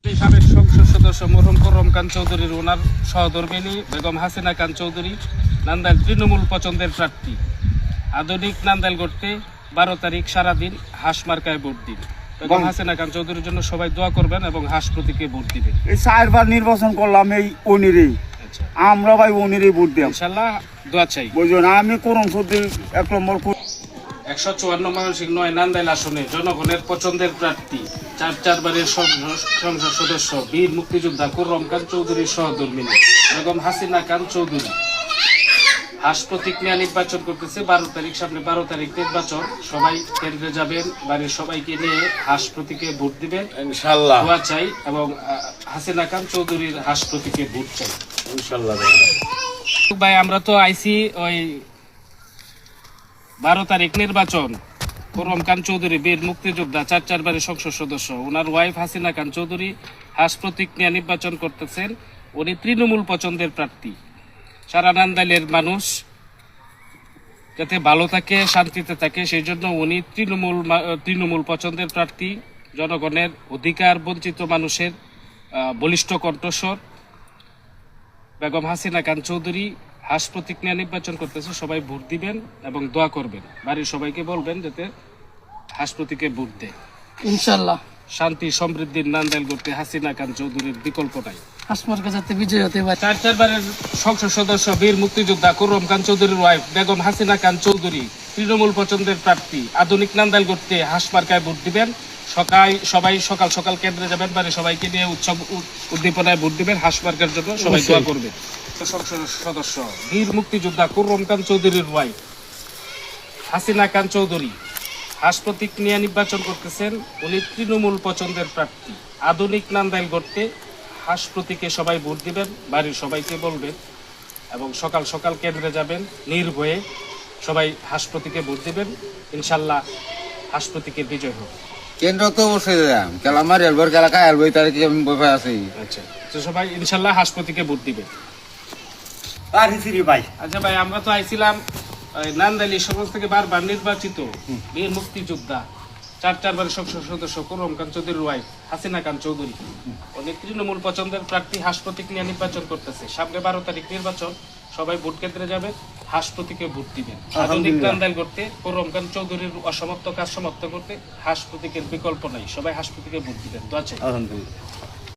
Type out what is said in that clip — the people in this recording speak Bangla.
সাবেক সংসদ সদস্য মরহুম করম খান চৌধুরীর ওনার সহধর্মিণী বেগম হাসিনা খান চৌধুরী নান্দাইল তৃণমূল পছন্দের প্রার্থী। আধুনিক নান্দাইল গড়তে 12 তারিখ সারাদিন হাঁস মার্কায় ভোট দিন। বেগম হাসিনা খান চৌধুরীর জন্য সবাই দোয়া করবেন এবং হাঁস প্রতীকে ভোট দিবেন। এই 4বার নির্বাচন করলাম এই উনিরেই, আমরা ভাই উনিরেই ভোট দিই ইনশাল্লাহ। দোয়া চাই। বুঝুন আমি করম চৌধুরী 1 নম্বর 154 মানসিক 9 নান্দাইল আসনে জনগণের পছন্দের প্রার্থী, 4 বারের সংসদ সদস্য, বীর মুক্তিযোদ্ধা করম খান চৌধুরীর সহধর্মিণী বেগম হাসিনা খান চৌধুরী হাঁস প্রতীক নিয়ে নির্বাচন করতেছে। 12 তারিখ, সামনে 12 তারিখ নির্বাচন। সবাই কেন্দ্রে যাবেন, বাড়ির সবাইকে নিয়ে হাঁস প্রতীকে ভোট দিবেন ইনশাআল্লাহ। দোয়া চাই এবং হাসিনা খান চৌধুরীর হাঁস প্রতীকে ভোট চাই ইনশাআল্লাহ। ভাই আমরা তো আইসি ওই 12 তারিখ নির্বাচন। করম খান চৌধুরী বীর মুক্তিযোদ্ধা, 4 বারের সংসদ সদস্য, ওনার ওয়াইফ হাসিনা খান চৌধুরী হাঁস প্রতীক নিয়ে নির্বাচন করতেছেন। উনি তৃণমূল পছন্দের প্রার্থী। সারা নান্দাইলের মানুষ যাতে ভালো থাকে, শান্তিতে থাকে, সেই জন্য উনি তৃণমূল পছন্দের প্রার্থী। জনগণের অধিকার বঞ্চিত মানুষের বলিষ্ঠ কণ্ঠস্বর বেগম হাসিনা খান চৌধুরী হাঁস প্রতীক নিয়ে নির্বাচন করতেছে। সবাই ভোট দিবেন এবং দোয়া করবেন। বাড়ির সবাইকে বলবেন যাতে হাঁস প্রতীকে ভোট দেয় ইনশাআল্লাহ। শান্তি সমৃদ্ধির নান্দাইল করতে হাসিনা খান চৌধুরীর বিকল্প নাই। হাঁস মার্কা যাতে বিজয় হতে পারে। 4 বারের সংসদ সদস্য, বীর মুক্তিযোদ্ধা করম খান চৌধুরীর ওয়াইফ বেগম হাসিনা খান চৌধুরী তৃণমূল পছন্দের প্রার্থী। আধুনিক নান্দাইল করতে হাঁস মার্কায় ভোট দিবেন। সবাই সকাল সকাল কেন্দ্রে যাবেন, বাড়ির সবাইকে নিয়ে উৎসব উদ্দীপনায় ভোট দিবেন হাঁস মার্কার জন্য। সবাই দোয়া করবেন। সংসদ সদস্য, বীর মুক্তিযোদ্ধা করম খান চৌধুরীর ওয়াইফ হাসিনা খান চৌধুরী হাঁস প্রতীক নিয়ে নির্বাচন করতেছেন। উনি তৃণমূল পছন্দের প্রার্থী। আধুনিক নান্দাইল গড়তে হাঁস প্রতীকে সবাই ভোট দিবেন, বাড়ির সবাইকে বলবেন এবং সকাল সকাল কেন্দ্রে যাবেন নির্ভয়ে। সবাই হাঁস প্রতীকে ভোট দিবেন ইনশাল্লাহ। হাঁস প্রতীকে বিজয় হোক। কেন্দ্র তো অবশ্যই যাম, খেলা মারি আলবার খেলা খাই আলবই, তার কি আমি বসে আছি। আচ্ছা, তো সবাই ইনশাল্লাহ হাঁস প্রতীকে ভোট দিবেন। ভাই। আচ্ছা ভাই, আমরা তো আইছিলাম নান্দাইল সমাজ থেকে 12 বার নির্বাচিত বীর মুক্তিযোদ্ধা, 4 বারের সংসদ সদস্য করম খান চৌধুরীর ওয়াইফ হাসিনা খান চৌধুরী। উনি তৃণমূল পছন্দের প্রার্থী, হাঁস প্রতীক নিয়ে নির্বাচন করতেছে। সামনে 12 তারিখ নির্বাচন। সবাই ভোট কেন্দ্রে যাবে, হাঁস প্রতীকে ভোট দিবেন। আধুনিক নান্দাইল করতে করম খান চৌধুরীর অসমাপ্ত কাজ সমাপ্ত করতে হাঁস প্রতীকের বিকল্প নাই। সবাই হাঁস প্রতীকে ভোট দিবেন। দোয়া চাই। আলহামদুলিল্লাহ।